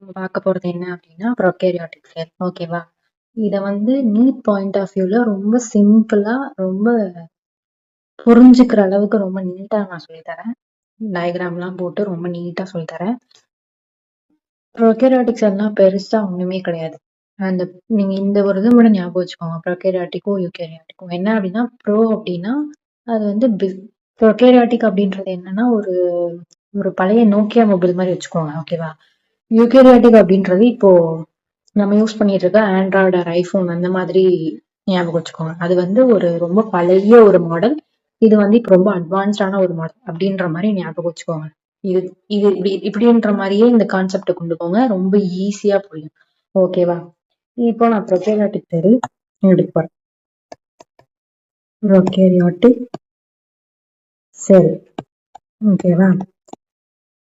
பார்க்க போறது என்ன அப்படின்னா ப்ரோகேரியாட்டிக் செல். ஓகேவா? இத வந்து நீட் பாயிண்ட் ஆஃப் வியூல ரொம்ப சிம்பிளா, ரொம்ப புரிஞ்சுக்கிற அளவுக்கு ரொம்ப நீட்டா நான் சொல்லித் தரேன். டயகிராம்லாம் போட்டு ரொம்ப நீட்டா சொல்லித் தரேன். ப்ரோகேரியாட்டிக் செல்னா பெருசா ஒண்ணுமே கிடையாது. அந்த நீங்க இந்த ஒரு இது மட்டும் ஞாபகம் வச்சுக்கோங்க. ப்ரோகேரியாட்டிக்கும், யூகேரியாட்டிக்கும். என்ன அப்படின்னா, அப்படின்னா அது வந்து ப்ரோகேரியாட்டிக் அப்படின்றது என்னன்னா, ஒரு ஒரு பழைய நோக்கியா மொபைல் மாதிரி வச்சுக்கோங்க. ஓகேவா? யூகேரியாட்டிக் அப்படின்றது இப்போ நம்ம யூஸ் பண்ணிட்டு இருக்க ஆண்ட்ராய்டு ஐபோன் அந்த மாதிரி ஞாபகம் வச்சுக்கோங்க. அது வந்து ஒரு ரொம்ப பழைய ஒரு மாடல். இது வந்து இப்போ ரொம்ப அட்வான்ஸ்டான ஒரு மாடல் அப்படின்ற மாதிரி ஞாபகம் வச்சுக்கோங்க. இது இது இப்படின்ற மாதிரியே இந்த கான்செப்டை கொண்டு போங்க. ரொம்ப ஈஸியா புரியும். ஓகேவா? இப்போ நான் ப்ரோகேரியாட்டிக் செல் எடுக்க போறேன். ப்ரோகேரியாட்டிக் செல். ஓகேவா?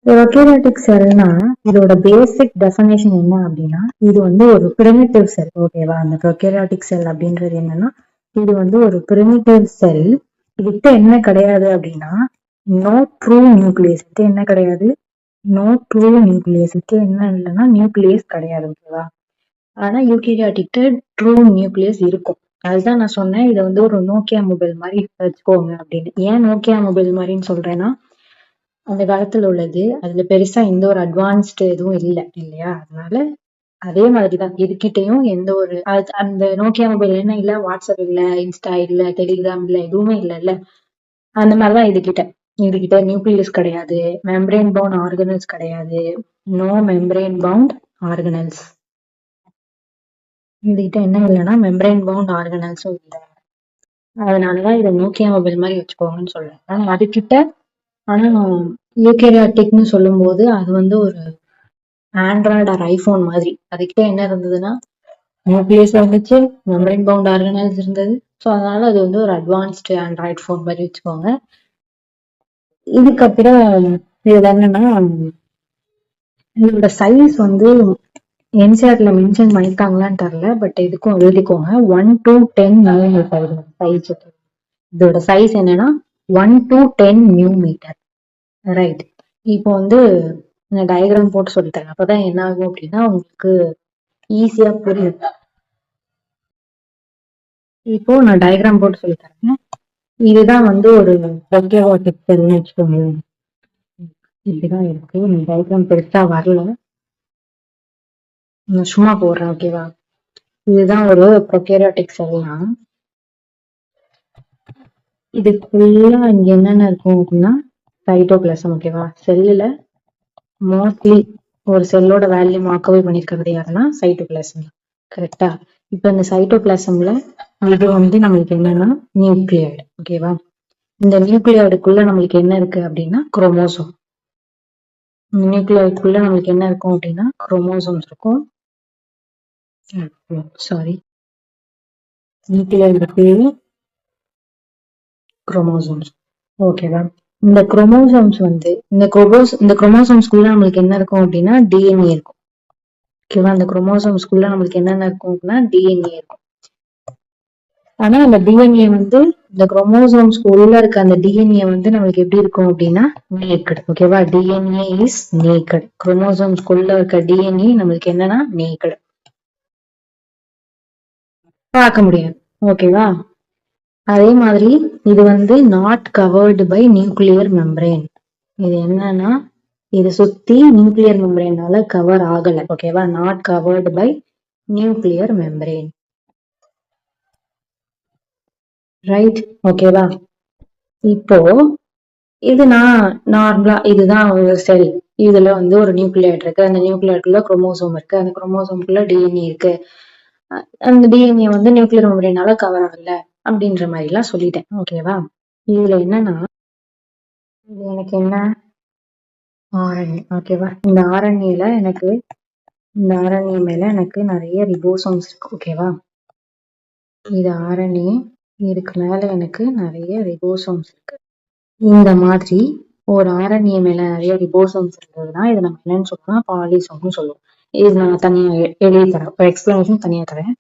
ப்ரோகேரியாட்டிக் செல்னா இதோட பேசிக் டெஃபினேஷன் என்ன அப்படின்னா, இது வந்து ஒரு பிரிமிட்டிவ் செல். ஓகேவா? அந்த ப்ரோகேரியாட்டிக் செல் அப்படின்றது என்னன்னா, இது வந்து ஒரு பிரிமிட்டிவ் செல். இதுகிட்ட என்ன கிடையாது அப்படின்னா, நோ ட்ரூ நியூக்ளியஸ். என்ன கிடையாது? No true nucleus. என்ன இல்லைன்னா நியூக்ளியஸ் கிடையாது. ஓகேவா? ஆனா யூகேரியாட்டிக் ட்ரூ நியூக்ளியஸ் இருக்கும். அதுதான் நான் சொன்னேன், இதை வந்து ஒரு நோக்கியா மொபைல் மாதிரி வச்சுக்கோங்க அப்படின்னு. ஏன் நோக்கியா மொபைல் மாதிரின்னு சொல்றேன்னா, அந்த காலத்துல உள்ளது. அதுல பெருசா எந்த ஒரு அட்வான்ஸ்டு எதுவும் இல்லை இல்லையா? அதனால அதே மாதிரிதான் இதுகிட்டயும் எந்த ஒரு அந்த நோக்கியா மொபைல் என்ன இல்ல, வாட்ஸ்அப் இல்ல, இன்ஸ்டா இல்ல, டெலிகிராம் இல்ல, எதுவுமே இல்ல. அந்த மாதிரிதான் இதுகிட்ட நியூக்ளியஸ் கிடையாது, மெம்பரேன் பவுண்ட் ஆர்கனல்ஸ் கிடையாது. No membrane bound organelles. இதுகிட்ட என்ன இல்லைன்னா மெம்பரேன் பவுண்ட் ஆர்கனல்ஸும் இல்லை. அதனாலதான் இதை நோக்கியா மொபைல் மாதிரி வச்சுக்கோங்கன்னு சொல்றேன். ஆனா அதுகிட்ட யூகேரியாட்டிக்னு சொல்லும் போது அது வந்து ஒரு ஆண்ட்ராய்டு ஆர் ஐபோன் மாதிரி. அதுகிட்ட என்ன இருந்ததுன்னா, நியூக்ளியஸ் இருந்துச்சு, மெம்பரேன் பவுண்ட் ஆர்கனல்ஸ் இருந்தது. ஸோ அதனால அது வந்து ஒரு அட்வான்ஸ்டு ஆண்ட்ராய்டு ஃபோன் மாதிரி வச்சுக்கோங்க. இதுக்கப்புறம் இதுல என்னன்னா, இதோட சைஸ் வந்து என்சிஆர்ல மென்ஷன் பண்ணிருக்காங்களான்னு தெரியல, பட் இதுக்கும் எழுதிக்கோங்க. 1 to 10 மில்லிமீட்டர் சைஸ். இதோட சைஸ் என்னன்னா 1 to 10 மில்லிமீட்டர். ரைட். இப்போ வந்து நான் டயக்ராம் போட்டு சொல்லித்தரேன். அப்பதான் என்ன ஆகும் அப்படின்னா உங்களுக்கு ஈஸியா புரியும். இப்போ நான் டயக்ராம் போட்டு சொல்லித்தரேன். இதுதான் வந்து ஒரு ப்ரோகேரியாட்டிக் செல்னு வச்சுக்கோங்க. இப்படிதான் இருக்கு. டயக்ராம் பெருசா வரல, நான் சும்மா போடுறேன். ஓகேவா? இதுதான் ஒரு ப்ரோகேரியாட்டிக் செல்னா, இதுக்குள்ள இங்க என்னென்ன இருக்கும் அப்படின்னா சைட்டோபிளாசம். ஓகேவா? செல்லுல மோஸ்ட்லி ஒரு செல்லோட வேல்யூ ஆக்கவே பண்ணிருக்கிறது யாருன்னா சைட்டோபிளாசம். கரெக்டா? இப்ப இந்த சைட்டோபிளாசம்ல இது வந்து நம்மளுக்கு என்னன்னா நியூக்ளியாய்டு. ஓகேவா? இந்த நியூக்ளியாய்டுக்குள்ள நம்மளுக்கு என்ன இருக்கு அப்படின்னா குரோமோசோம். நியூக்ளியாய்டுக்குள்ள நம்மளுக்கு என்ன இருக்கும் அப்படின்னா குரோமோசோம்ஸ் இருக்கும். சாரி, நியூக்ளியாய்டு பேரு குரோமோசோம்ஸ். ஓகேவா? இந்த குரோமோசோம்ஸ் வந்து இந்த குரோமோசோம்ஸ்குள்ள நம்மளுக்கு என்ன இருக்கும் அப்படின்னா டிஎன்ஏ இருக்கும். ஓகேவா? அந்த குரோமோசோம்ஸ்குள்ள நம்மளுக்கு என்னென்ன இருக்கும் அப்படின்னா டிஎன்ஏ இருக்கும். ஆனா அந்த டிஎன்ஏ வந்து இந்த குரோமோசோம்ஸ்க்கு உள்ள இருக்க அந்த டிஎன்ஏ வந்து நம்மளுக்கு எப்படி இருக்கும் அப்படின்னா நேக்கட். ஓகேவா? DNA is naked. குரோமோசோம்ஸ்குள்ள இருக்க டிஎன்ஏ நம்மளுக்கு என்னன்னா நேக்கட், பார்க்க முடியாது. ஓகேவா? அதே மாதிரி இது வந்து not covered by nuclear membrane. இது என்னன்னா இதை சுத்தி நியூக்ளியர் மெம்பரேனால கவர் ஆகல. ஓகேவா? Not covered by nuclear membrane. Right? ஓகேவா? இப்போ இது நான் நார்மலா இதுதான் ஒரு செல். இதுல வந்து ஒரு நியூக்ளியாய்டு இருக்கு, அந்த நியூக்ளியாய்டுக்குள்ள குரோமோசோம் இருக்கு, அந்த குரோமோசோம்குள்ள டிஎன்ஏ இருக்கு. அந்த டிஎன்ஏ வந்து நியூக்ளியர் மெம்பரேனால கவர் ஆகல அப்படின்ற மாதிரி எல்லாம் சொல்லிட்டேன். ஓகேவா? இதுல என்னன்னா இது எனக்கு என்ன ஆர்என்ஏ. ஓகேவா? இந்த ஆர்என்ஏல எனக்கு நிறைய ரிபோசோம்ஸ் இருக்கு. ஓகேவா? இது ஆர்என்ஏ, இதுக்கு மேல எனக்கு நிறைய ரிபோசோம்ஸ் இருக்கு. இந்த மாதிரி ஒரு ஆர்என்ஏ மேல நிறைய ரிபோசோம்ஸ் இருந்ததுன்னா இதை நம்ம என்னன்னு சொல்லலாம், பாலிசோம்னு சொல்லுவோம். இது நான் தனியா எழுதி தரேன், எக்ஸ்பிளனேஷன் தனியா தரேன்.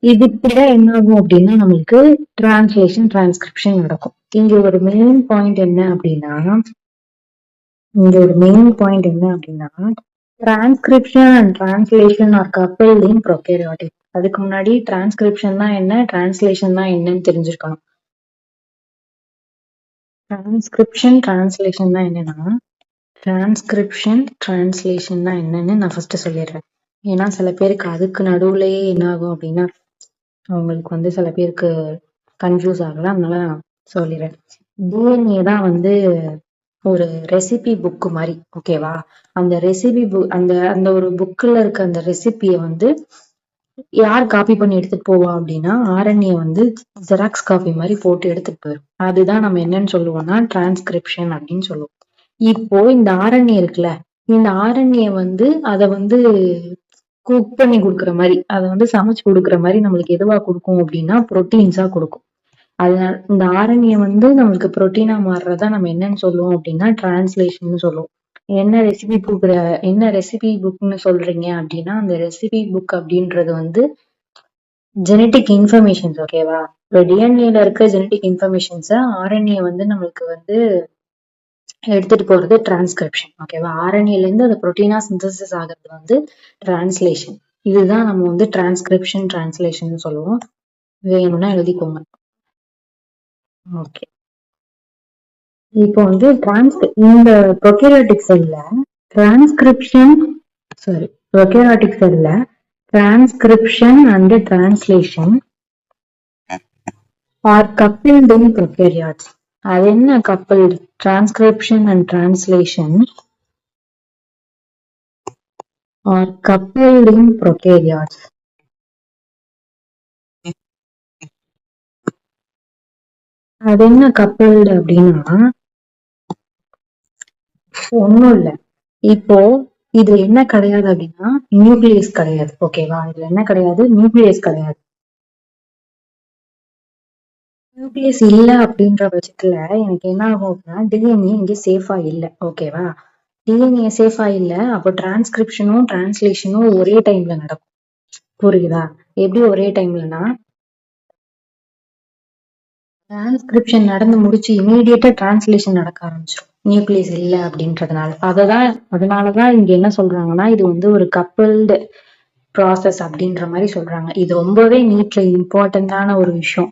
இதுக்குள்ள என்ன ஆகும் அப்படின்னா நம்மளுக்கு டிரான்ஸ்கிரிப்ஷன் நடக்கும். இங்க ஒரு மெயின் பாயிண்ட் என்ன அப்படின்னா transcription and translation are coupled in prokaryotic. அதுக்கு முன்னாடி டிரான்ஸ்கிரிப்ஷன் தான் என்ன, டிரான்ஸ்லேஷன் தான் என்னன்னு தெரிஞ்சிருக்கணும். டிரான்ஸ்கிரிப்ஷன் டிரான்ஸ்லேஷன் தான் என்னன்னா, டிரான்ஸ்கிரிப்ஷன் டிரான்ஸ்லேஷன் தான் என்னன்னு நான் ஃபர்ஸ்ட் சொல்லிடுறேன். ஏன்னா சில பேருக்கு அதுக்கு நடுவுலயே என்ன ஆகும் அப்படின்னா அவங்களுக்கு வந்து சில பேருக்கு கன்ஃபியூஸ் ஆகலாம், அதனால நான் சொல்லிடுறேன். டிஎன்ஏ தான் வந்து ஒரு ரெசிபி புக்கு மாதிரி, ஓகேவா? அந்த ரெசிபி புக் அந்த அந்த ஒரு புக்கில் இருக்க அந்த ரெசிபியை வந்து யார் காப்பி பண்ணி எடுத்துட்டு போவா அப்படின்னா ஆர்என்ஏ வந்து ஜெராக்ஸ் காப்பி மாதிரி போட்டு எடுத்துட்டு போயிடும். அதுதான் நம்ம என்னன்னு சொல்லுவோம்னா டிரான்ஸ்கிரிப்ஷன் அப்படின்னு சொல்லுவோம். இப்போ இந்த ஆர்என்ஏ இருக்குல்ல, இந்த ஆர்என்ஏ வந்து அதை வந்து குக் பண்ணி கொடுக்குற மாதிரி, அதை வந்து சமைச்சு கொடுக்குற மாதிரி நம்மளுக்கு எதுவா கொடுக்கும் அப்படின்னா புரோட்டீன்ஸா கொடுக்கும். அதனால இந்த ஆர்என்ஏ வந்து நம்மளுக்கு புரோட்டீனா மாறுறதா நம்ம என்னன்னு சொல்லுவோம் அப்படின்னா டிரான்ஸ்லேஷன் சொல்லுவோம். என்ன ரெசிபி புக்னு சொல்றீங்க அப்படின்னா அந்த ரெசிபி புக் அப்படின்றது வந்து ஜெனட்டிக் இன்ஃபர்மேஷன்ஸ், ஓகேவா? இப்போ டிஎன்ஏல இருக்க ஜெனட்டிக் இன்ஃபர்மேஷன்ஸை ஆர்என்ஏ வந்து நம்மளுக்கு வந்து எடுத்துட்டு போறது டிரான்ஸ்கிரிப்ஷன், ஓகேவா? ஆர்என்ஏல இருந்து அது புரோட்டீனா சிந்தசிஸ் ஆகிறது வந்து டிரான்ஸ்லேஷன். இதுதான் நம்ம வந்து டிரான்ஸ்கிரிப்ஷன் டிரான்ஸ்லேஷன் சொல்லுவோம். வேணும்னா எழுதிக்கோங்க. ஓகே, இப்போ வந்து இந்த ப்ரோகேரியாட்டிக் செல்ல டிரான்ஸ்கிரிப்ஷன் ப்ரோகேரியாட்டிக் செல்ல transcription and translation are coupled in prokaryotes. அது என்ன coupled? Transcription and translation are coupled in prokaryotes. அது என்ன கப்பிள்டு அப்படின்னா ஒண்ணும் இல்ல. இப்போ இது என்ன கிடையாது அப்படின்னா நியூக்ளியஸ் கிடையாது, ஓகேவா? இதுல என்ன கிடையாது, நியூக்ளியஸ் கிடையாது. நியூக்ளியஸ் இல்ல அப்படின்ற பட்சத்துல எனக்கு என்ன ஆகும் அப்படின்னா டிஎன்ஏ இங்க சேஃபா இல்ல, ஓகேவா? டிஎன்ஏ சேஃபா இல்ல, அப்போ டிரான்ஸ்கிரிப்ஷனும் டிரான்ஸ்லேஷனும் ஒரே டைம்ல நடக்கும். புரியுதா? எப்படி ஒரே டைம்லனா டிரான்ஸ்கிரிப்ஷன் நடந்து முடிச்சு இமீடியட்டா டிரான்ஸ்லேஷன் நடக்க ஆரம்பிச்சிடும், நியூக்ளியஸ் இல்ல அப்படின்றதுனால. அதனாலதான் இங்க என்ன சொல்றாங்கன்னா இது வந்து ஒரு கப்பிள்டு ப்ராசஸ் அப்படின்ற மாதிரி சொல்றாங்க. இது ரொம்பவே நீட்ல இம்பார்ட்டன்டான ஒரு விஷயம்.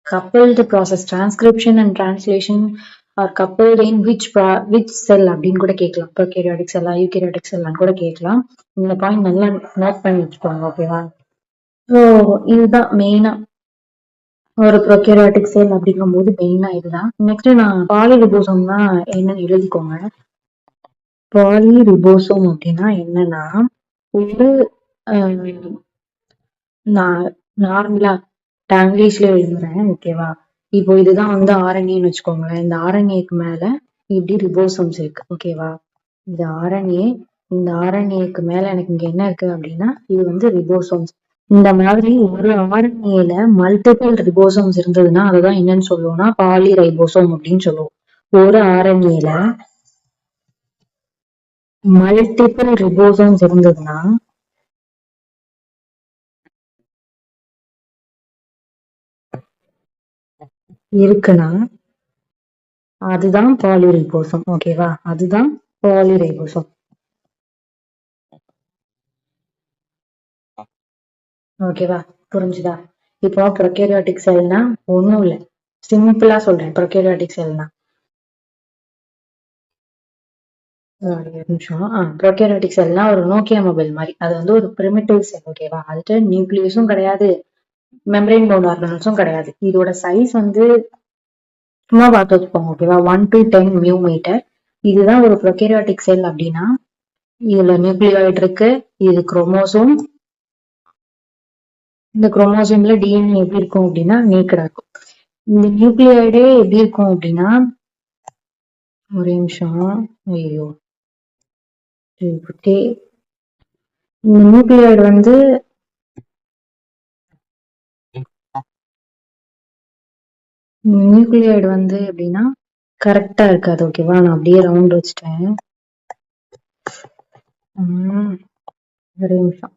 Coupled process, transcription and translation are coupled in which cell அப்படின்னு கூட கேட்கலாம். ப்ரோகேரியாட்டிக் செல்லா யூகேரியாட்டிக் செல்லான்னு கூட கேட்கலாம். இந்த பாயிண்ட் நல்லா நோட் பண்ணி வச்சுக்கோங்க, ஓகேவா? ஸோ இதுதான் மெயினா ஒரு ப்ரோகேரியாட்டிக் செல் அப்படிங்கும் போது மெயினா இதுதான். நெக்ஸ்ட் நான் பாலிரிபோசோம்னா என்னன்னு எழுதிக்கோங்க. பாலிரிபோசோம் அப்படின்னா என்னன்னா ஒரு நான் நார்மலா இங்கிலீஷ்ல எழுதுறேன், ஓகேவா? இப்போ இதுதான் வந்து ஆர்என்ஏன்னு வச்சுக்கோங்களேன். இந்த ஆர்என்ஏக்கு மேல இப்படி ரிபோசோம்ஸ் இருக்கு, ஓகேவா? இந்த ஆர்என்ஏக்கு மேல எனக்கு இங்க என்ன இருக்கு அப்படின்னா இது வந்து ரிபோசோம்ஸ். இந்த மாதிரி ஒரு ஆர்என்ஏல மல்டிபிள் ரிபோசோம்ஸ் இருந்ததுன்னா அதுதான் என்னன்னு சொல்லுவோம்னா பாலிரைபோசோம் அப்படின்னு சொல்லுவோம். ஒரு ஆர்என்ஏல மல்டிபிள் ரிபோசோம்ஸ் இருந்ததுன்னா இருக்குன்னா அதுதான் பாலிரைபோசோம், ஓகேவா? அதுதான் பாலிரைபோசோம், ஓகேவா? புரிஞ்சுதா? இப்போ ப்ரோகேரியாட்டிக் செல்னா ஒண்ணும் இல்ல, சிம்பிளா சொல்றேன். ப்ரோகேரியாட்டிக் செல்னா ஒரு நிமிஷம். ப்ரோகேரியாட்டிக் செல்னா ஒரு நோக்கியா மொபைல் மாதிரி. அது வந்து ஒரு பிரிமிட்டிவ் செல், ஓகேவா? அதுட்டு நியூக்ளியஸும் கிடையாது, மெம்பரேன் பவுண்ட் ஆர்கனல்ஸும் கிடையாது. இதோட சைஸ் வந்து சும்மா பார்த்து வச்சுக்கோங்க, ஓகேவா? 1 to 10 மியூமீட்டர். இதுதான் ஒரு ப்ரோகேரியாட்டிக் செல் அப்படின்னா இதுல நியூக்ளியாய்டு இருக்கு, இது குரோமோசோம். இந்த குரோமோசோம்ல டிஎன்ஏ எப்படி இருக்கும் அப்படின்னா நேக்கடா இருக்கும். இந்த நியூக்ளியாய்டே எப்படி இருக்கும் அப்படின்னா ஒரே நிமிஷம், ஐயோ இந்த நியூக்ளியாய்டு வந்து எப்படின்னா கரெக்டா இருக்காது, ஓகேவா? நான் அப்படியே ரவுண்ட் வச்சுட்டேன். ஒரே நிமிஷம்.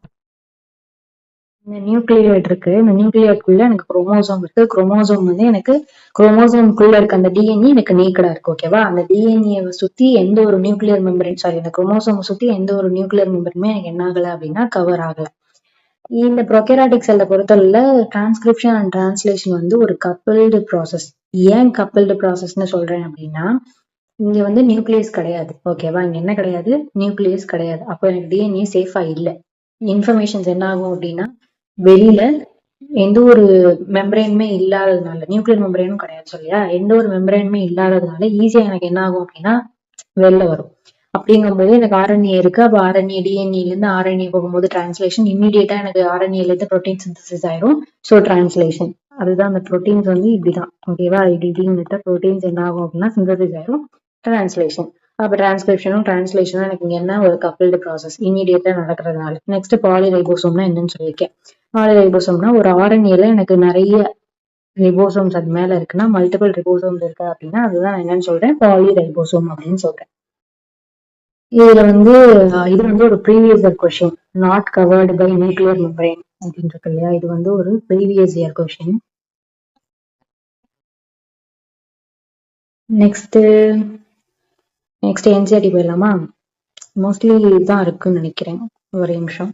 இந்த நியூக்ளியோய்ட் இருக்கு. இந்த நியூக்ளியோய்டுக்குள்ள எனக்கு குரோமோசோம் இருக்கு. குரோமோசோம் வந்து எனக்கு குரோமோசோம்குள்ள இருக்க அந்த டிஎன்ஏ எனக்கு நீக்கடா இருக்கு. ஓகேவா? அந்த டிஎன்ஏ சுத்தி எந்த ஒரு நியூக்ளியர் மெம்பரேன் சாரி இந்த குரோமோசோம் சுத்தி எந்த ஒரு நியூக்ளியர் மெம்பருமே எனக்கு என்ன ஆகல அப்படின்னா கவர் ஆகல. இந்த ப்ரோகேரியாட்டிக் செல்லை பொறுத்தவரையில டிரான்ஸ்கிரிப்ஷன் அண்ட் டிரான்ஸ்லேஷன் வந்து ஒரு கப்பிள்டு ப்ராசஸ். ஏன் கப்பிள்டு ப்ராசஸ்ன்னு சொல்றேன் அப்படின்னா, இங்க வந்து நியூக்ளியஸ் கிடையாது. ஓகேவா? இங்க என்ன கிடையாது? நியூக்ளியஸ் கிடையாது. அப்போ எனக்கு டிஎன்ஏ சேஃபா இல்லை. இன்ஃபர்மேஷன்ஸ் என்ன ஆகும் அப்படின்னா வெளியில எந்த ஒரு மெம்பரேனுமே இல்லாததுனால, நியூக்ளியர் மெம்பரேனும் கிடையாது சொல்லியா, எந்த ஒரு மெம்பரேனுமே இல்லாததுனால ஈஸியா எனக்கு என்ன ஆகும் அப்படின்னா வெளில வரும். அப்படிங்கும்போது எனக்கு ஆர்என்ஏ இருக்கு. அப்ப ஆர்என்ஏ டிஎன்ஏல இருந்து ஆர்என்ஏ போகும்போது டிரான்ஸ்லேஷன் இமீடியட்டா எனக்கு ஆர்என்ஏல இருந்து ப்ரோட்டீன் சிந்தசிஸ் ஆயிரும். ஸோ டிரான்ஸ்லேஷன் அதுதான் அந்த ப்ரோட்டீன்ஸ் வந்து இப்படிதான். ஓகேவா? இப்படின்னு ப்ரோட்டீன்ஸ் என்ன ஆகும் அப்படின்னா சிந்தசிஸ் ஆயிரும். டிரான்ஸ்லேஷன் அப்ப டிரான்ஸ்கிரிப்ஷனும் டிரான்ஸ்லேஷனும் எனக்கு இங்க என்ன ஒரு கப்பிள்டு ப்ராசஸ் இமீடியட்டா நடக்கிறதுனால. நெக்ஸ்ட் பாலிரைபோசோம்னா என்னன்னு சொல்லியிருக்கேன். பாலிரைபோசோம்னா ஒரு ஆர்என்ஏல எனக்கு நிறைய ரிபோசோம்ஸ் அது மேல இருக்குன்னா மல்டிபிள் ரிபோசோம்ஸ் இருக்கு அப்படின்னா அதுதான் என்னன்னு சொல்றேன் பாலிரைபோசோம் அப்படின்னு சொல்றேன். இதுல வந்து இது வந்து ஒரு previous year question. Not covered by nuclear membrane அப்படின்னு இருக்கு இல்லையா, இது வந்து ஒரு previous year question. Next NCERT போயிடலாமா? மோஸ்ட்லி இதுதான் இருக்குன்னு நினைக்கிறேன். ஒரு நிமிஷம்.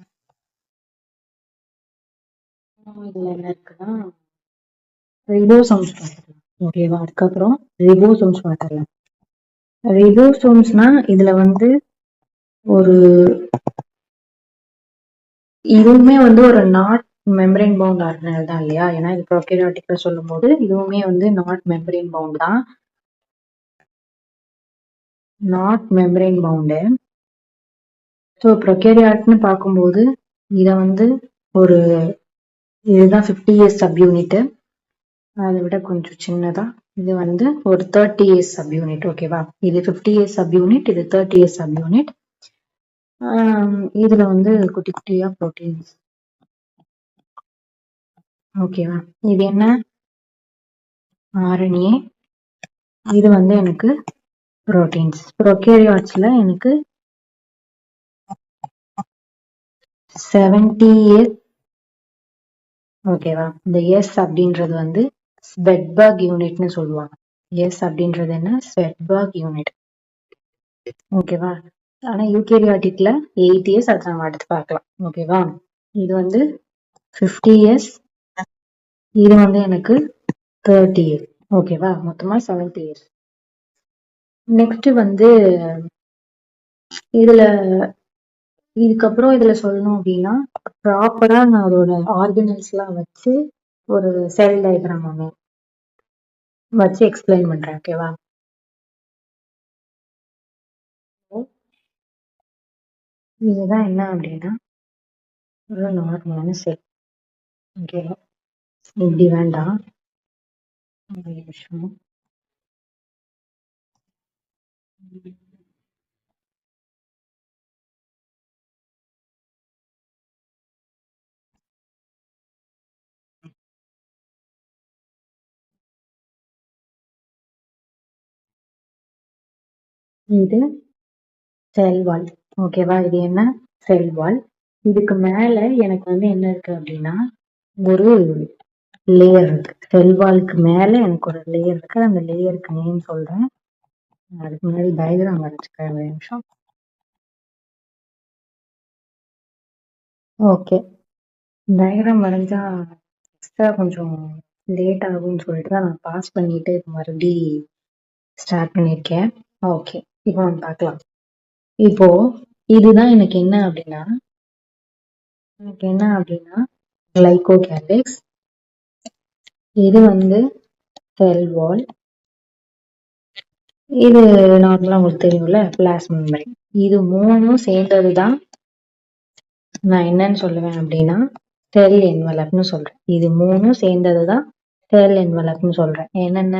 இதுல என்ன இருக்குன்னா ரிபோசோம்ஸ் பார்த்துக்கலாம். ஓகேவா? அதுக்கப்புறம் ரிபோசோம்ஸ் பார்த்துக்கலாம். ரிபோசோம்ஸ்னா இதுல வந்து ஒரு இதுவுமே வந்து ஒரு நாட் மெம்பரேன் பவுண்ட் ஆர்கனல் தான் இல்லையா? ஏன்னா இது ப்ரோகேரியாட்டிக்ல சொல்லும் போது இதுவுமே வந்து நாட் மெம்பரேன் பவுண்ட் தான். Not membrane bound. ஸோ ப்ரோகேரியாட்னு பார்க்கும்போது இதை வந்து ஒரு இதுதான் 50 இயர்ஸ் சப் யூனிட். அதை விட கொஞ்சம் சின்னதா இது வந்து ஒரு 30 இயர்ஸ் சப் யூனிட். ஓகேவா? இது 50 இயர்ஸ் சப் யூனிட், இது 30 இயர்ஸ் சப் யூனிட். இதுல வந்து குட்டி குட்டியா ப்ரோட்டீன்ஸ். ஓகேவா? இது என்ன? ஆர்என்ஏ. இது வந்து எனக்கு ப்ரோட்டீன்ஸ். ப்ரோகேரியாட்ஸ்ல எனக்கு 70 இயர்ஸ். ஓகேவா? இந்த எஸ் அப்படின்றது வந்து ஸ்வெட்பர்க் யூனிட்னு சொல்லுவாங்க. எஸ் அப்படின்றது என்ன? ஸ்வெட்பர்க் யூனிட். ஓகேவா? ஆனா யூகேரியாட்டிக்ல 8 இயர்ஸ். அதை நம்ம அடுத்து பார்க்கலாம். ஓகேவா? இது வந்து 50 இயர்ஸ். இது வந்து எனக்கு 30 இயர்ஸ். ஓகேவா? மொத்தமா 70 இயர்ஸ். நெக்ஸ்ட் வந்து இதுல இதுக்கப்புறம் இதுல சொல்லணும் அப்படின்னா ப்ராப்பரா நான் அதோட ஆர்கனல்ஸ் எல்லாம் வச்சு ஒரு செல் டயக்ராம் வச்சு எக்ஸ்பிளைன் பண்றேன். ஓகேவா? இதுதான் என்ன அப்படின்னா ஒரு நார்மலான செல். ஓகேவா? இப்படி வேண்டாம். ஒரு நிமிஷம். இது செல் வால். ஓகேவா? இது என்ன? செல் வால். இதுக்கு மேல எனக்கு வந்து என்ன இருக்கு அப்படின்னா ஒரு லேயர் இருக்கு. செல் வாலுக்கு மேல எனக்கு ஒரு லேயர் இருக்கு. அந்த லேயருக்கு நேம் சொல்றேன். அதுக்கு முன்னாடி டயக்ராம் வரைச்சுக்கிறேன். ஒரு நிமிஷம். ஓகே, டயக்ராம் வரைஞ்சா எக்ஸ்ட்ரா கொஞ்சம் லேட் ஆகும்னு சொல்லிட்டு தான் நான் பாஸ் பண்ணிட்டு மறுபடி ஸ்டார்ட் பண்ணியிருக்கேன். ஓகே, இப்போ நம்ம பார்க்கலாம். இப்போ இதுதான் எனக்கு என்ன அப்படின்னா கிளைகோகேலிக்ஸ். இது வந்து செல் வால். இது நார்மலா உங்களுக்கு தெரியும்ல பிளாஸ்மா மெம்பரேன். இது மூணும் சேர்ந்ததுதான் நான் என்னன்னு சொல்லுவேன் அப்படின்னா செல் என்வலப்னு சொல்றேன். இது மூணும் சேர்ந்ததுதான் செல் என்வலப்னு சொல்றேன். என்னென்ன?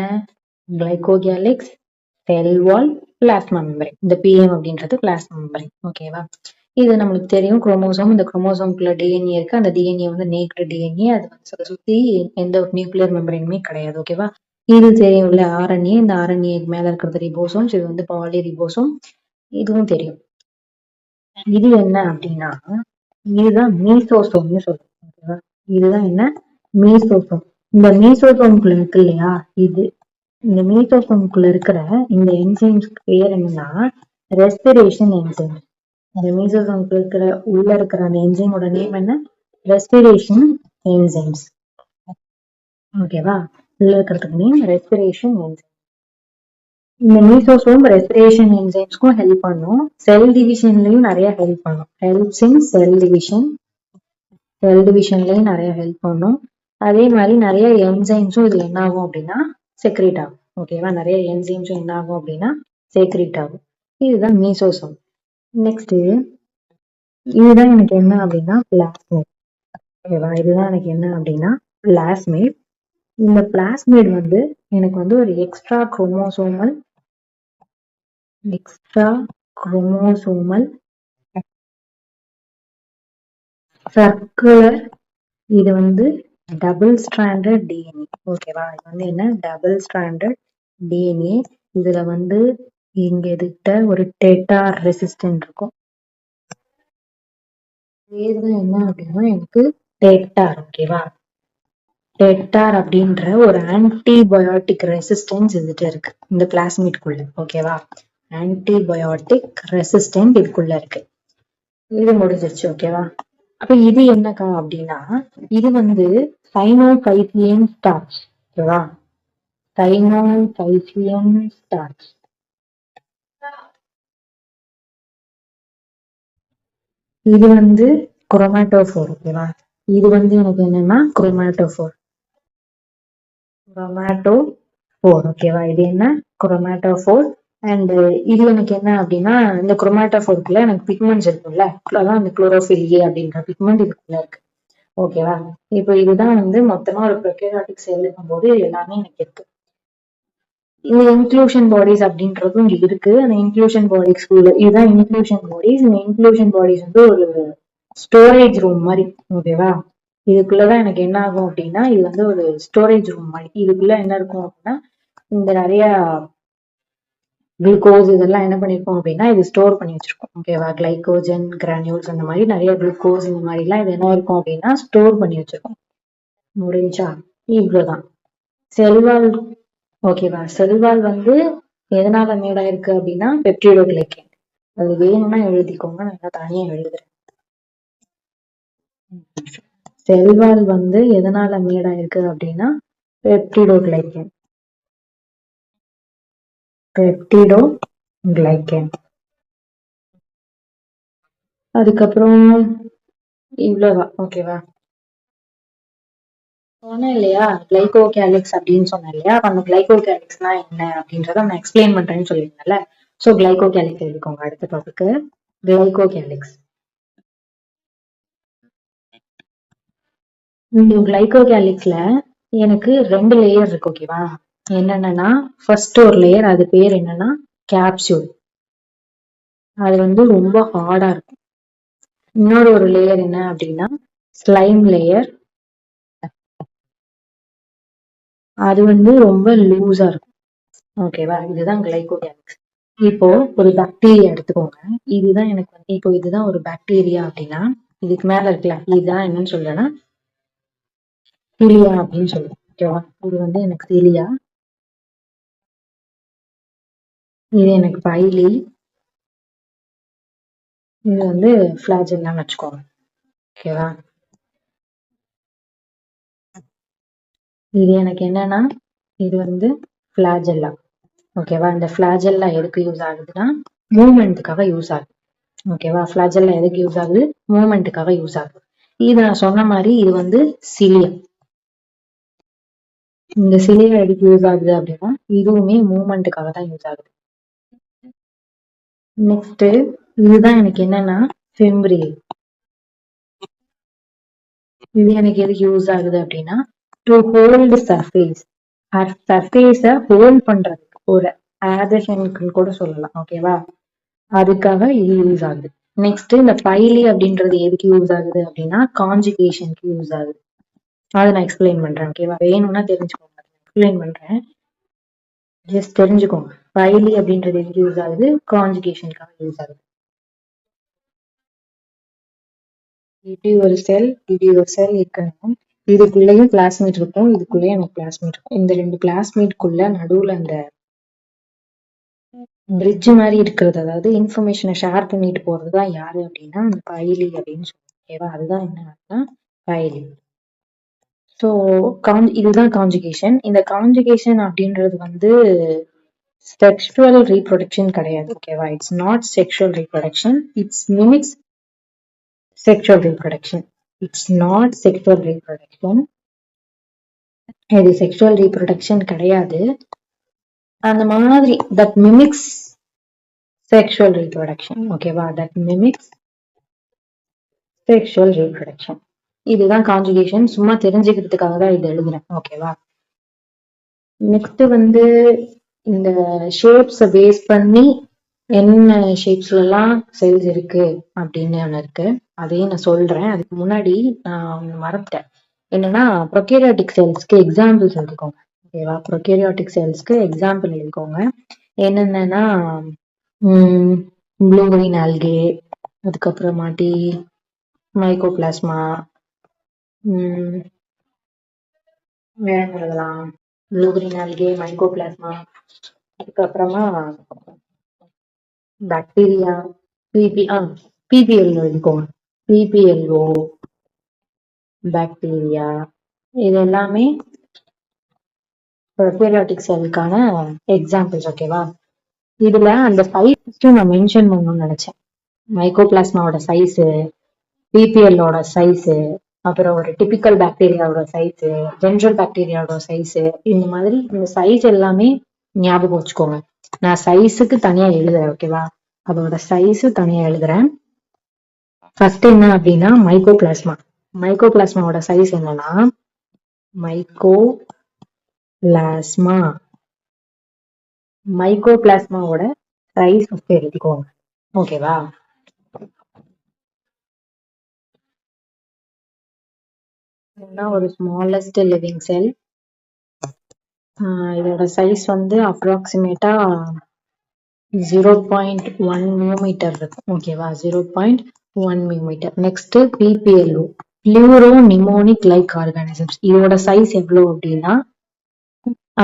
கிளைகோகேலிக்ஸ், செல் வால், பிளாஸ்மா மெம்பரேன். இந்த பிஎம் அப்படின்றது பிளாஸ்மா மெம்பரேன். ஓகேவா? இது நம்மளுக்கு தெரியும் குரோமோசோம். இந்த குரோமோசோம்குள்ள டிஎன்ஏ இருக்கு. அந்த டிஎன்ஏ வந்து நேக்டு டிஎன்ஏ. அது வந்து சுத்தி எந்த ஒரு நியூக்ளியர் மெம்பரேனுமே கிடையாது. ஓகேவா? இது தெரியும்ல ஆர்என்ஏ. இந்த ஆர்என்ஏ மேல இருக்கிறது ரிபோசோம்ஸ். இது வந்து பாலி ரிபோசோம். இதுவும் தெரியும். இது என்ன அப்படின்னா இதுதான் மீசோசோம்னு சொல்றோம். ஓகேவா? இதுதான் என்ன, மீசோசோம். இந்த மீசோசோம்குள்ள இருக்கு இல்லையா, இந்த மீசோசோம்குள்ள இருக்கிற இந்த என்சைம்ஸ்க்கு பேர் என்னன்னா ரெஸ்பிரேஷன் என்சைம். அந்த மீசோசோம்குள்ள இருக்கிற அந்த என்சைமோட நேம் என்ன, ரெஸ்பிரேஷன் என்சைம்ஸ். ஓகேவா? உள்ள இருக்கிறதுக்கு நேம் ரெஸ்பிரேஷன் என்சைம். இந்த மீசோசோம் ரெஸ்பிரேஷன் என்சைம்ஸ்க்கும் ஹெல்ப் பண்ணும், செல் டிவிஷன்லயும் நிறைய ஹெல்ப் பண்ணும். ஹெல்ப்ஸ் இன் செல் டிவிஷன்லயும் நிறைய ஹெல்ப் பண்ணும். அதே மாதிரி நிறைய என்சைம்ஸும் இதுல என்ன ஆகும் அப்படின்னா செக்ரேட் ஆகும். ஓகேவா? நிறைய என்சைம்ஸும் என்ன ஆகும் அப்படின்னா செக்ரேட் ஆகும். இதுதான் மீசோசோம். நெக்ஸ்ட் இதுதான் எனக்கு என்ன அப்படின்னா பிளாஸ்மிட். ஓகேவா? இதுதான் எனக்கு என்ன அப்படின்னா பிளாஸ்மிட். இந்த பிளாஸ்மிட் வந்து எனக்கு வந்து ஒரு எக்ஸ்ட்ரா குரோமோசோமல் சர்க்குலர், இது வந்து டபுள் ஸ்ட்ராண்டட் டிஎன்ஏ. ஓகேவா? இது வந்து என்ன, டபுள் ஸ்ட்ராண்டட் டிஎன்ஏ. இதுல வந்து இங்க எதுக்கிட்ட ஒரு டெட்டார் ரெசிஸ்டன்ட் இருக்கும். பேர்தான் என்ன அப்படின்னா எனக்கு டெட்டார். ஓகேவா? டெட்டார் அப்படின்ற ஒரு ஆன்டிபயோட்டிக் ரெசிஸ்டன்ஸ் இதுகிட்ட இருக்கு இந்த பிளாஸ்மிட்குள்ள. ஓகேவா? ஆன்டிபயோட்டிக் ரெசிஸ்டன்ட் இதுக்குள்ள இருக்கு. இது முடிஞ்சிருச்சு. ஓகேவா? அப்ப இது என்னக்கா அப்படின்னா இது வந்து சைனோசைசியன் ஸ்டார்ச். ஓகேவா? சைனோசைசியன் ஸ்டார்ச். இது வந்து குரோமாட்டோஃபோர். ஓகேவா? இது வந்து எனக்கு என்னன்னா குரோமாட்டோஃபோர். ஓகேவா? இது என்ன, குரோமாட்டோஃபோர். அண்ட் இது எனக்கு என்ன அப்படின்னா இந்த குரோமாட்டோஃபோருக்குள்ள எனக்கு பிக்மெண்ட்ஸ் இருக்குல்ல, அதான் அந்த குளோரோஃபில் ஏ அப்படின்ற பிக்மெண்ட் இதுக்குள்ள இருக்கு. ஓகேவா? இப்போ இதுதான் வந்து மொத்தமா ஒரு ப்ரோகாரியோட்டிக் செல் இருக்கும்போது எல்லாமே எனக்கு இருக்கு. இந்த இன்க்ளூஷன் பாடிஸ் அப்படின்றதும் இங்க இருக்கு. அந்த இன்க்ளூஷன் பாடிஸ்குள்ள இதுதான் இன்க்ளூஷன் பாடிஸ். இந்த இன்க்ளூஷன் பாடிஸ் வந்து ஒரு ஸ்டோரேஜ் ரூம் மாதிரி. ஓகேவா? இதுக்குள்ளதான் எனக்கு என்ன ஆகும் அப்படின்னா இது வந்து ஒரு ஸ்டோரேஜ் ரூம் மாதிரி. இதுக்குள்ள என்ன இருக்கும் அப்படின்னா இந்த நிறைய குளுக்கோஸ் இதெல்லாம் என்ன பண்ணிருக்கோம் அப்படின்னா இது ஸ்டோர் பண்ணி வச்சிருக்கோம். ஓகேவா? கிளைகோஜன் கிரானியூல்ஸ் அந்த மாதிரி நிறைய குளுக்கோஸ் இந்த மாதிரி எல்லாம் இது என்ன இருக்கும் அப்படின்னா ஸ்டோர் பண்ணி வச்சிருக்கோம். முடிஞ்சா இவ்வளவுதான் செல்வால். ஓகேவா? செல்வால் வந்து எதனால மேடா இருக்கு அப்படின்னா பெப்டிடோகிளைகன். அது வேணும்னா எழுதிக்கோங்க, நல்லா தனியா எழுதுறேன். செல்வால் வந்து எதனால மேடா இருக்கு அப்படின்னா பெப்டிடோகிளைகன். அதுக்கப்புறம் இவ்வளவுதான். ஓகேவா? சொன்னேன் இல்லையா கிளைகோ கேலிக்ஸ் அப்படின்னு சொன்னேன் இல்லையா, அந்த கிளைகோ கேலிக்ஸ்னா என்ன அப்படின்றத நான் எக்ஸ்பிளைன் பண்றேன்னு சொல்லியிருந்தேன்ல. ஸோ கிளைகோ கேலிக்ஸ் எழுதிக்கோங்க. அடுத்த டாபிக்கு கிளைகோ கேலிக்ஸ். இந்த கிளைகோ கேலிக்ஸ்ல எனக்கு 2 லேயர் இருக்கு. ஓகேவா? என்னென்னா ஃபர்ஸ்ட் ஒரு லேயர், அது பேர் என்னன்னா கேப்சூல். அது வந்து ரொம்ப ஹார்டா இருக்கும். இன்னொரு ஒரு லேயர் என்ன அப்படின்னா ஸ்லைம் லேயர். அது வந்து ரொம்ப லூஸா இருக்கும். ஓகேவா? இதுதான் கிளைகோ கேலிக்ஸ். இப்போ ஒரு பாக்டீரியா எடுத்துக்கோங்க. இதுதான் எனக்கு வந்து இப்போ இதுதான் ஒரு பாக்டீரியா அப்படின்னா இதுக்கு மேல இருக்குல்ல, இதுதான் என்னன்னு சொல்றேன்னா சீலியா அப்படின்னு சொல்லுவோம். ஓகேவா? இது வந்து எனக்கு சீலியா, இது எனக்கு பைலி, இது வந்து ஃபிளாஜெல்லான்னு வச்சுக்கோங்க. ஓகேவா? இது எனக்கு என்னன்னா இது வந்து ஃபிளாஜெல்லா. ஓகேவா? இந்த ஃபிளாஜெல்லா எதுக்கு யூஸ் ஆகுதுன்னா மூவ்மெண்ட்டுக்காக யூஸ் ஆகுது. ஓகேவா? ஃபிளாஜெல்லா எதுக்கு யூஸ் ஆகுது, மூவ்மெண்ட்டுக்காக யூஸ் ஆகுது. இது நான் சொன்ன மாதிரி இது வந்து சிலியா. இந்த சிலியா எதுக்கு யூஸ் ஆகுது அப்படின்னா இதுவுமே மூவ்மெண்ட்டுக்காக தான் யூஸ் ஆகுது. நெக்ஸ்ட் இதுதான் எனக்கு என்னன்னா ஃபெம்ப்ரியல். இது எனக்கு எதுக்கு யூஸ் ஆகுது அப்படின்னா டு ஹோல்ட் சர்ஃபேஸ். சர்ஃபேஸை ஹோல்ட் பண்றதுக்கு ஒரு ஆதேஷனுக்கு கூட சொல்லலாம். ஓகேவா? அதுக்காக இது யூஸ் ஆகுது. நெக்ஸ்ட் இந்த பைலி அப்படின்றது எதுக்கு யூஸ் ஆகுது அப்படின்னா கான்ஜுகேஷனுக்கு யூஸ் ஆகுது. அதை நான் எக்ஸ்பிளைன் பண்றேன். ஓகேவா? வேணும்னா தெரிஞ்சுக்கோங்க, எக்ஸ்பிளைன் பண்றேன், ஜஸ்ட் தெரிஞ்சுக்கோங்க. பைலி அப்படின்றது எதுக்கு யூஸ் ஆகுது, கான்ஜுகேஷனுக்காக யூஸ் ஆகுது. இப்படி ஒரு செல் இருக்கணும். இதுக்குள்ளேயும் கிளாஸ்மேட் இருக்கும், இதுக்குள்ளேயும் எனக்கு கிளாஸ்மேட் இருக்கும். இந்த 2 கிளாஸ்மேட்குள்ள நடுவுல அந்த பிரிட்ஜ் மாதிரி இருக்கிறது, அதாவது இன்ஃபர்மேஷனை ஷேர் பண்ணிட்டு போறதுதான் யாரு அப்படின்னா அந்த பைலி அப்படின்னு சொல்லுவோம். ஓகேவா? அதுதான் என்ன பைலி. ஸோ இதுதான் கான்ஜுகேஷன். இந்த கான்ஜுகேஷன் அப்படின்றது வந்து செக்ஷுவல் ரீப்ரொடக்ஷன் கிடையாது. ஓகேவா? It's not sexual reproduction, it's mimics sexual reproduction. It's not sexual reproduction. இது செக்ஷுவல் ரீப்ரொடக்ஷன் கிடையாது. அந்த மாதிரி தட் மிமிக்ஸ் செக்ஷுவல் ரீப்ரொடக்ஷன். ஓகேவா? That mimics sexual reproduction. இதுதான் கான்ஜுகேஷன். சும்மா தெரிஞ்சுக்கிறதுக்காக தான் இது எழுதுறேன். ஓகேவா? நெக்ஸ்ட் வந்து இந்த ஷேப்ஸை பேஸ் பண்ணி என்ன ஷேப்ஸ்ல எல்லாம் செல்ஸ் இருக்கு அப்படின்னு ஒன்று இருக்கு. அதையும் நான் சொல்றேன். அதுக்கு முன்னாடி நான் மறந்துட்டேன். என்னன்னா ப்ரொகேரியாட்டிக் செல்ஸ்க்கு எக்ஸாம்பிள்ஸ் எழுதிக்கோங்க. ஓகேவா? ப்ரொகேரியாட்டிக் செல்ஸ்க்கு எக்ஸாம்பிள் எழுதிக்கோங்க. என்னென்னன்னா ப்ளூ கிரீன் ஆல்கே, அதுக்கப்புறமாட்டி மைக்கோபிளாஸ்மா, வேற எழுதலாம் ப்ளூ கிரீன் ஆல்கே, மைக்கோபிளாஸ்மா, அதுக்கப்புறமா பாக்டீரியா, பிபிஎல்ஓ எழுதிக்கோங்க. பிபிஎல்ஓ, பாக்டீரியா, இது எல்லாமே ப்ரொகேரியாட்டிக் செல்லுக்கான எக்ஸாம்பிள்ஸ். ஓகேவா? இதுல அந்த சைஸ் நான் மென்ஷன் பண்ணணும்னு நினைச்சேன். மைக்கோபிளாஸ்மாவோட சைஸ், பிபிஎல்லோட சைஸ், அப்புறம் ஒரு டிபிக்கல் பாக்டீரியாவோட சைஸ், ஜென்ரல் பாக்டீரியாவோட சைஸ், இந்த மாதிரி இந்த சைஸ் எல்லாமே ஞாபகம் வச்சுக்கோங்க. நான் சைஸுக்கு தனியா எழுதுறேன். ஓகேவா? அதோட சைஸ் தனியா எழுதுறேன். ஃபர்ஸ்ட் என்ன அப்படின்னா மைக்கோபிளாஸ்மா. மைக்கோபிளாஸ்மாவோட சைஸ் என்னன்னா மைக்கோபிளாஸ்மாவோட சைஸ் எழுதிக்கோங்க. ஓகேவா? ஒரு ஸ்மாலஸ்ட் லிவிங் செல். இதோட சைஸ் வந்து அப்ராக்சிமேட்டா 0.1 மில்லிமீட்டர் இருக்கும். ஓகேவா? 0.1 millimetre. Next PPLO, pleuro pneumonic like organisms. இதோட சைஸ் எவ்வளவு அப்படின்னா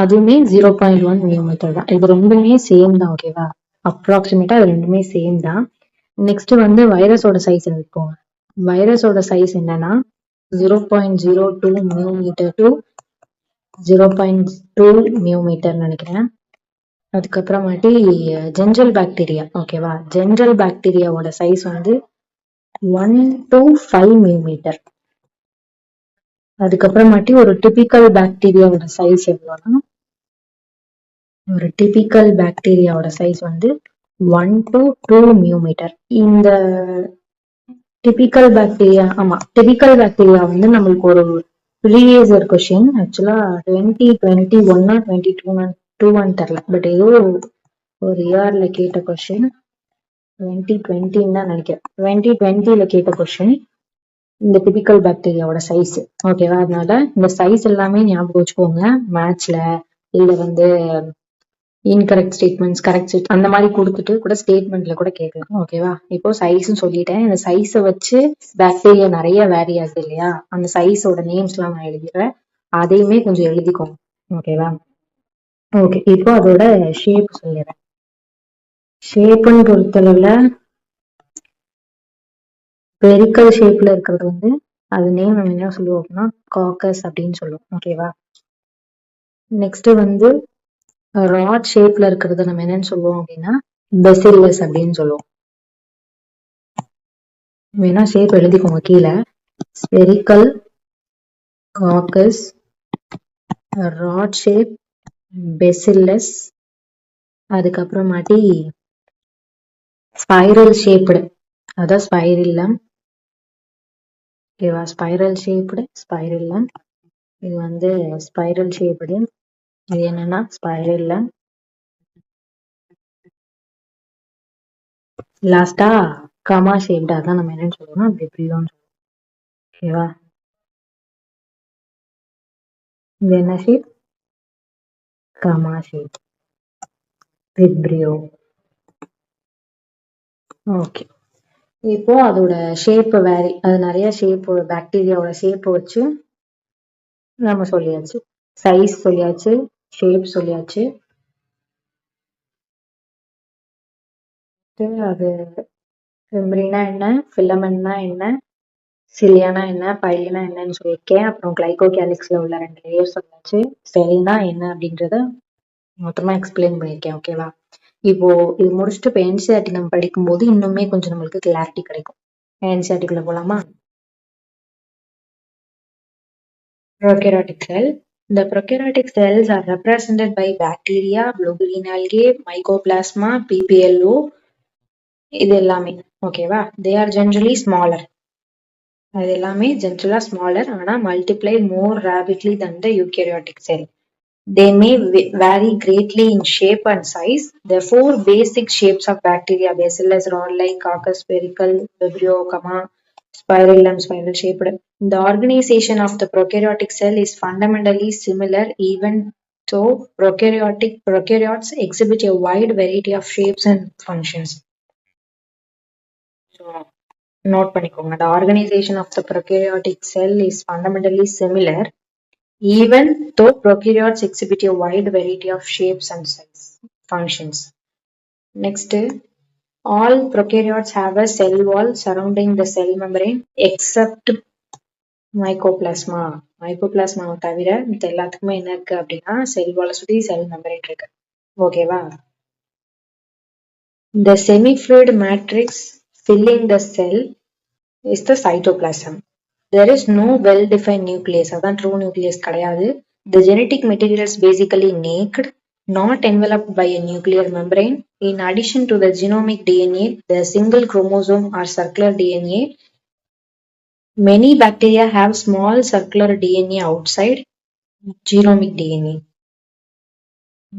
அதுவுமே 0.1 மில்லிமீட்டர் தான். இது ரெண்டுமே சேம் தான். ஓகேவா? அப்ராக்சிமேட்டா அது ரெண்டுமே சேம் தான். நெக்ஸ்ட் வந்து வைரஸோட சைஸ் எடுத்துக்கோங்க. வைரஸோட சைஸ் என்னன்னா 0.02 மில்லிமீட்டர் டு 0.2 மில்லிமீட்டர் நினைக்கிறேன். அதுக்கப்புறமாட்டி ஜென்ரல் பாக்டீரியா. ஓகேவா? ஜென்ரல் பாக்டீரியாவோட சைஸ் வந்து 1 to 5 மில்லிமீட்டர். அதுக்கப்புறமாட்டி ஒரு டிபிக்கல் பாக்டீரியாவோட சைஸ் எவ்வளோனா ஒரு டிபிக்கல் பாக்டீரியாவோட சைஸ் வந்து 1 to 2 மில்லிமீட்டர். இந்த டிபிக்கல் பாக்டீரியா, ஆமா, டிபிக்கல் பாக்டீரியா வந்து நம்மளுக்கு ஒரு ப்ரீவியஸ் இயர் கொஸ்டின், ஆக்சுவலா 2021 2022 தெரியல, பட் ஏதோ ஒரு இயர்ல கேட்ட கொஸ்டின், 2020 தான் நினைக்கிறேன். 2020 கேட்ட கொஸ்டின் இந்த டிபிக்கல் பாக்டீரியாவோட சைஸ். ஓகேவா? அதனால இந்த சைஸ் எல்லாமே ஞாபகம் வச்சுக்கோங்க. மேட்ச்ல இல்ல வந்து இன்கரெக்ட் ஸ்டேட்மெண்ட்ஸ், கரெக்ட் அந்த மாதிரி கொடுத்துட்டு கூட ஸ்டேட்மெண்ட்ல கூட கேட்கலாம். ஓகேவா? இப்போ சைஸ்ன்னு சொல்லிட்டேன். இந்த சைஸை வச்சு பாக்டீரியா நிறைய வேரி ஆகுது இல்லையா? அந்த சைஸோட நேம்ஸ் எல்லாம் நான் எழுதிடுறேன். அதையுமே கொஞ்சம் எழுதிக்கோங்க. ஓகேவா? ஓகே, இப்போ அதோட ஷேப் சொல்லிடுறேன். ஷேப்னு பொறுத்தளவுல பெரிக்கல் ஷேப்ல இருக்கிறது வந்து அது நேம் நம்ம என்ன சொல்லுவோம் அப்படின்னா காக்கஸ் அப்படின்னு சொல்லுவோம். ஓகேவா? நெக்ஸ்ட் வந்து ராட் ஷேப்ல இருக்கிறது நம்ம என்னன்னு சொல்லுவோம் அப்படின்னா பெசில்லஸ் அப்படின்னு சொல்லுவோம். வேணா ஷேப் எழுதிக்கோங்க கீழே. Spherical, coccus, rod shape, bacillus, அதுக்கப்புறமாட்டி ஸ்பைரல் ஷேப்டு, அதான் ஸ்பைரில்லம். ஓகேவா? Spiral shaped, spirillum. இது வந்து ஸ்பைரல் ஷேப்டு, இது என்னன்னா ஸ்பைரில்லம். லாஸ்டா கமா ஷேப்டு, அதான் நம்ம என்னன்னு சொல்லுவோம்னா விப்ரியோன்னு சொல்லுவோம். ஓகேவா? இது என்ன shape? Comma shape, Vibrio. Okay, இப்போ அதோட ஷேப் வேரி, அது நிறைய ஷேப், பாக்டீரியாவோட ஷேப் வச்சு நம்ம சொல்லியாச்சு. சைஸ் சொல்லியாச்சு, ஷேப் சொல்லியாச்சு. அது மெம்பரேனா என்ன, ஃபிலமெண்ட்னா என்ன, சிலியானா என்ன, பைலினா என்னன்னு சொல்லியிருக்கேன். அப்புறம் கிளைகோகேலிக்ஸ்ல உள்ள 2 லேயர் சொல்லியாச்சு. செல்னா என்ன அப்படின்றத மொத்தமா எக்ஸ்பிளைன் பண்ணியிருக்கேன். ஓகேவா? இப்போ இது முடிச்சுட்டு இப்போ என்சிஆர்டி நம்ம படிக்கும்போது இன்னுமே கொஞ்சம் நம்மளுக்கு கிளாரிட்டி கிடைக்கும். என்சிஆர்டிக்குள்ள போலாமா? Prokaryotic cell. The prokaryotic cells are represented by bacteria, blue-green algae, mycoplasma, PPLO. இது எல்லாமே ஓகேவா? They are generally smaller. அது எல்லாமே generally smaller, ஆனா multiply more rapidly than the eukaryotic cell. They may vary greatly in shape and size. The 4 basic shapes of bacteria: bacillus, rod-like, coccus, spherical, vibrio, spirillum, spiral shaped. The organization of the prokaryotic cell is fundamentally similar, even though prokaryotes exhibit a wide variety of shapes and functions. So, note பண்ணிக்கோங்க. The organization of the prokaryotic cell is fundamentally similar, even though prokaryotes exhibit a wide variety of shapes and size functions. Next, all prokaryotes have a cell wall surrounding the cell membrane except mycoplasma. மைக்கோபிளாஸ்மாவை தவிர மத்த எல்லாத்துக்குமே என்ன இருக்கு அப்படின்னா செல் வாலை சுத்தி செல் membrane இருக்கு. ஓகேவா? The semi-fluid matrix filling the cell is the cytoplasm. There is no well-defined nucleus. அதான் true nucleus கிடையாது. The genetic material is basically naked, not enveloped by a nuclear membrane. In addition to the genomic DNA, the single chromosome or circular DNA, many bacteria have small circular DNA outside genomic DNA.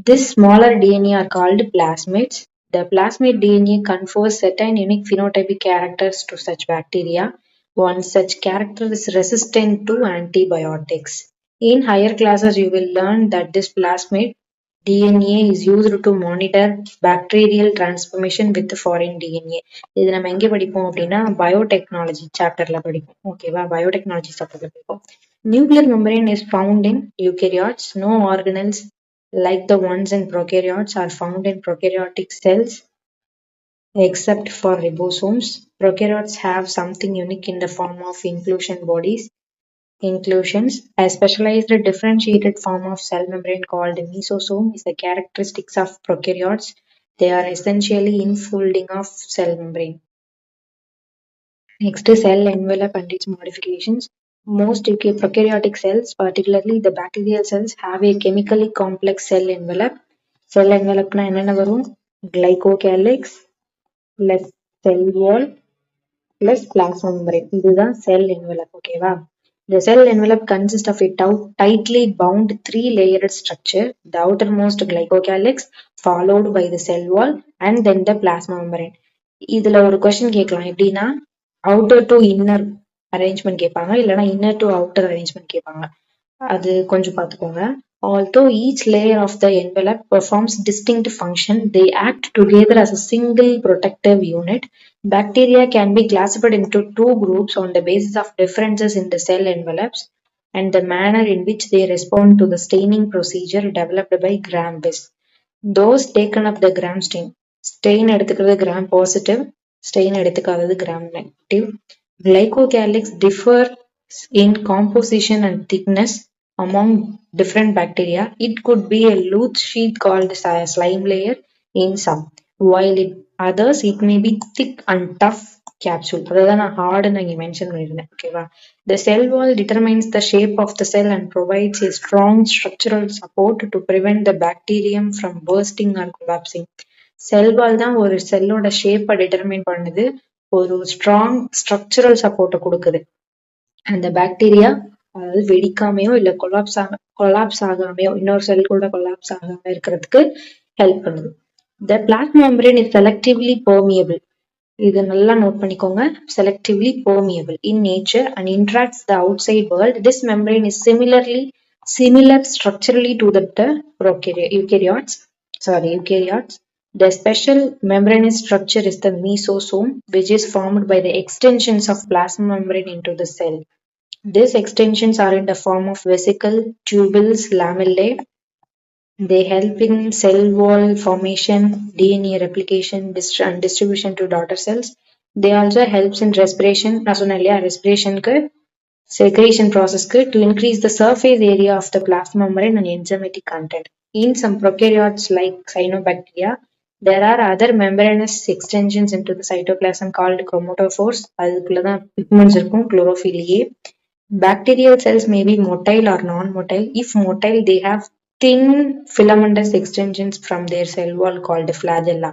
This smaller DNA are called plasmids. The plasmid DNA confers certain unique phenotypic characters to such bacteria. One such character is resistant to antibiotics. In higher classes, you will learn that this plasmid DNA is used to monitor bacterial transformation with foreign DNA. இது நம்ம எங்க படிப்போம் அப்படின்னா biotechnology சாப்டர்ல படிப்போம். ஓகேவா? Biotechnology சாப்டர்ல படிப்போம். Nuclear membrane is found in eukaryotes. No organelles like the ones in prokaryotes are found in prokaryotic cells except for ribosomes. Prokaryotes have something unique in the form of inclusion bodies. Inclusions. A specialized differentiated form of cell membrane called mesosome is the characteristics of prokaryotes. They are essentially infolding of cell membrane. Next, cell envelope and its modifications. Most prokaryotic cells, particularly the bacterial cells, have a chemically complex cell envelope. Cell envelope na enna varum? Glycocalyx plus cell wall plus plasma membrane. இதுதான் cell envelope. ஓகேவா? The cell envelope consists of a tightly bound 3-layered structure. The outermost glycocalyx, followed by the cell wall, and then the plasma membrane. இதுல ஒரு question கேட்கலாம். எப்படின்னா outer to inner arrangement கேட்பாங்க, இல்லைன்னா inner to outer arrangement கேட்பாங்க. அது கொஞ்சம் பார்த்துக்கோங்க. Although each layer of the envelope performs distinct function, they act together as a single protective unit. Bacteria can be classified into 2 groups on the basis of differences in the cell envelopes and the manner in which they respond to the staining procedure developed by Gram-Bis. Those taken up the Gram stain. Stain எடுத்துக்கிறது Gram positive, stain எடுத்துக்காதது Gram negative. Glycocalyx differ in composition and thickness among different bacteria. It could be a loose sheath called slime layer in some, while in others it may be thick and tough capsule. அதான் நான் hard ன்னு இங்க mention பண்ணிருந்தேன். ஓகேவா? The cell wall determines the shape of the cell and provides a strong structural support to prevent the bacterium from bursting or collapsing. செல் வால் தான் ஒரு செல்லோட ஷேப்பை determine பண்ணுது, ஒரு ஸ்ட்ராங் ஸ்ட்ரக்சரல் சப்போர்ட்டை கொடுக்குது. அந்த பாக்டீரியா அதாவது வெடிக்காமையோ இல்ல கொலாப்ஸ் ஆகாமையோ இன்னொரு செல் கூட கொலாப்ஸ் ஆகாம இருக்கிறதுக்கு ஹெல்ப் பண்ணுது. The plasma membrane is selectively permeable. இது நல்லா நோட் பண்ணிக்கோங்க. Selectively permeable in nature and interacts the outside world. This membrane is similar structurally to the eukaryotes. The special membranous structure is the mesosome, which is formed by the extensions of plasma membrane into the cell. These extensions are in the form of vesicle, tubules, lamellae. They help in cell wall formation, DNA replication, and distribution to daughter cells. They also helps in respiration. நான் சொன்னேன் இல்லையா, ரெஸ்பிரேஷனுக்கு secretion process to increase the surface area of the plasma membrane and enzymatic content. In some prokaryotes like cyanobacteria, there are other membranous extensions into the cytoplasm called chromatophores. அதுக்குள்ளதான் pigments இருக்கும், chlorophyll A. Bacterial cells may be motile or non-motile. If motile, they have thin filamentous extensions from their cell wall called flagella.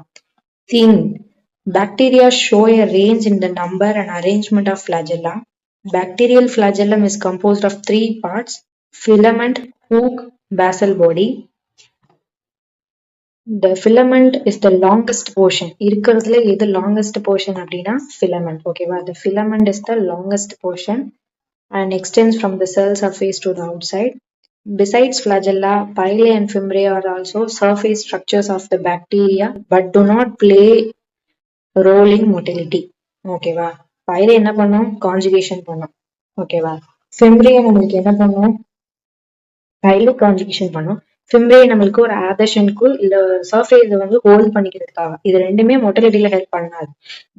Thin. Bacteria show a range in the number and arrangement of flagella. Bacterial flagellum is composed of 3 parts: filament, hook, basal body. The filament is the longest portion. இருக்கிறதுல எது longest portion அப்படின்னா filament. ஓகேவா? The filament is the longest portion and extends from the cell surface to the outside. Besides flagella, pylae and fimbriae are also surface structures of the bacteria but do not play a role in motility. ஓகேவா? pylae என்ன பண்ணும்? conjugation பண்ணும். ஓகேவா? fimbriae நம்மளுக்கு என்ன பண்ணும்? pylae conjugation பண்ணும். fimbriae நம்மளுக்கு ஒரு adhesionக்கு இல்ல surface வந்து hold பண்ணிக்கிறதுக்காக. இது ரெண்டுமே motility-ல help பண்ணாது.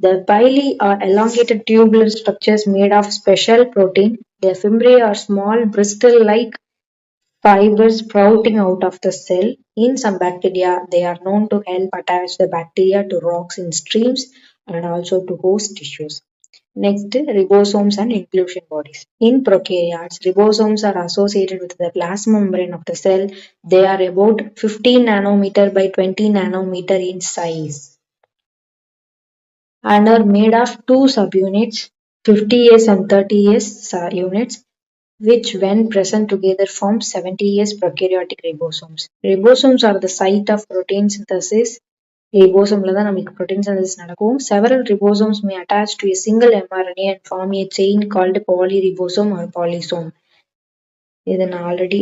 The pylae are elongated tubular structures made of special protein. The fimbriae are small bristle-like fibers sprouting out of the cell. In some bacteria, they are known to help attach the bacteria to rocks in streams and also to host tissues. Next, ribosomes and inclusion bodies. In prokaryotes, ribosomes are associated with the plasma membrane of the cell. They are about 15 nanometer by 20 nanometer in size and are made of 2 subunits, 50S and 30S units, which when present together form 70S prokaryotic ribosomes. Ribosomes are the site of protein synthesis. Ribosome தான் நமக்கு protein synthesis நடக்கும். Several ribosomes may attach to a single mRNA and form a chain called polyribosome or polysome. இது நான் already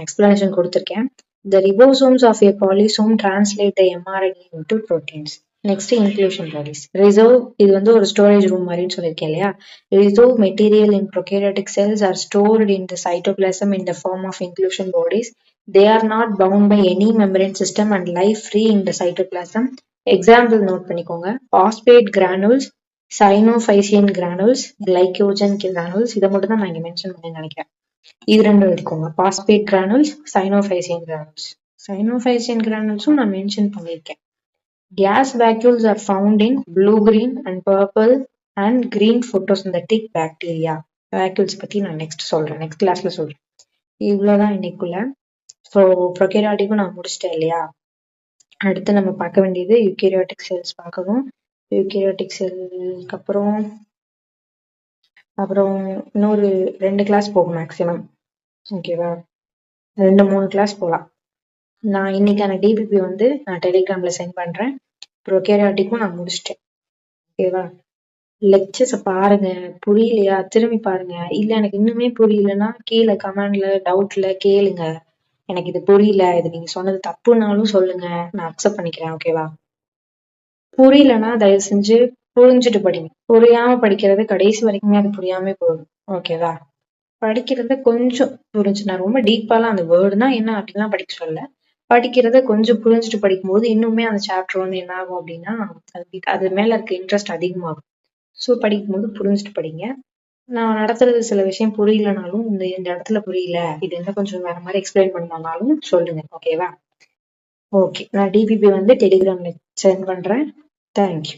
explanation கொடுத்திருக்கேன். The ribosomes of a polysome translate the mRNA into proteins. Next, inclusion bodies. Reserve, இது வந்து ஒரு storage room மாதிரின்னு சொல்லியிருக்கேன் இல்லையா? Reserve material in prokaryotic cells are stored in the cytoplasm in the form of inclusion bodies. They are not bound by any membrane system and lie free in the cytoplasm. Example note பண்ணிக்கோங்க. Phosphate granules, cyanophycean granules, glycogen granules. இதை மட்டும் தான் நான் இங்க mention பண்ணி நினைக்கிறேன். இது ரெண்டும் எடுத்துக்கோங்க. phosphate granules, cyanophycean granules. Cyanophycean granulesum நான் மென்ஷன் பண்ணியிருக்கேன். Gas vacuoles are found in blue, green and purple and green photosynthetic bacteria. Vacuoles பத்தி நான் next classல சொல்றேன். இவ்வளவுதான் இன்னைக்குள்ள. ஸோ ப்ரொகேரியாட்டிக்கும் நான் முடிச்சிட்டேன் இல்லையா? அடுத்து நம்ம பார்க்க வேண்டியது யூகேரியாட்டிக் செல்ஸ் பார்க்கணும். யூகேரியாட்டிக் செல்லுக்கு அப்புறம் இன்னொரு 2 கிளாஸ் போகும் மேக்சிமம். ஓகேவா? 2-3 கிளாஸ் போகலாம். நான் இன்னைக்கான டிபிபி வந்து நான் டெலிகிராம்ல சென்ட் பண்றேன். ப்ரொகேரியாட்டிக்கும் நான் முடிச்சிட்டேன். ஓகேவா? லெக்சர்ஸை பாருங்க. புரியலையா திரும்பி பாருங்க. இல்ல எனக்கு இன்னுமே புரியலன்னா கீழே கமெண்ட்ல டவுட்ல கேளுங்க. எனக்கு இது புரியல, இது நீங்க சொன்னது தப்புனாலும் சொல்லுங்க, நான் அக்செப்ட் பண்ணிக்கிறேன். ஓகேவா? புரியலன்னா தயவு செஞ்சு புரிஞ்சுட்டு படிங்க. புரியாம படிக்கிறது கடைசி வரைக்குமே அது புரியாம போயிடும். ஓகேவா? படிக்கிறத கொஞ்சம் புரிஞ்சு, நான் ரொம்ப டீப்பாலாம் அந்த வேர்டுனா என்ன அப்படின்லாம் படிக்க சொல்ல, படிக்கிறத கொஞ்சம் புரிஞ்சுட்டு படிக்கும்போது இன்னுமே அந்த சாப்டர் வந்து என்ன ஆகும் அப்படின்னா அது மேல இருக்க இன்ட்ரெஸ்ட் அதிகமாகும். ஸோ படிக்கும்போது புரிஞ்சுட்டு படிங்க. நான் நடத்துறது சில விஷயம் புரியலனாலும் இந்த இடத்துல புரியல, இது என்ன கொஞ்சம் வேற மாதிரி எக்ஸ்பிளைன் பண்ணனாலும் சொல்லுங்க. ஓகேவா? ஓகே, நான் டிபிபி வந்து டெலிகிராம்ல சென்ட் பண்றேன். தேங்க்யூ.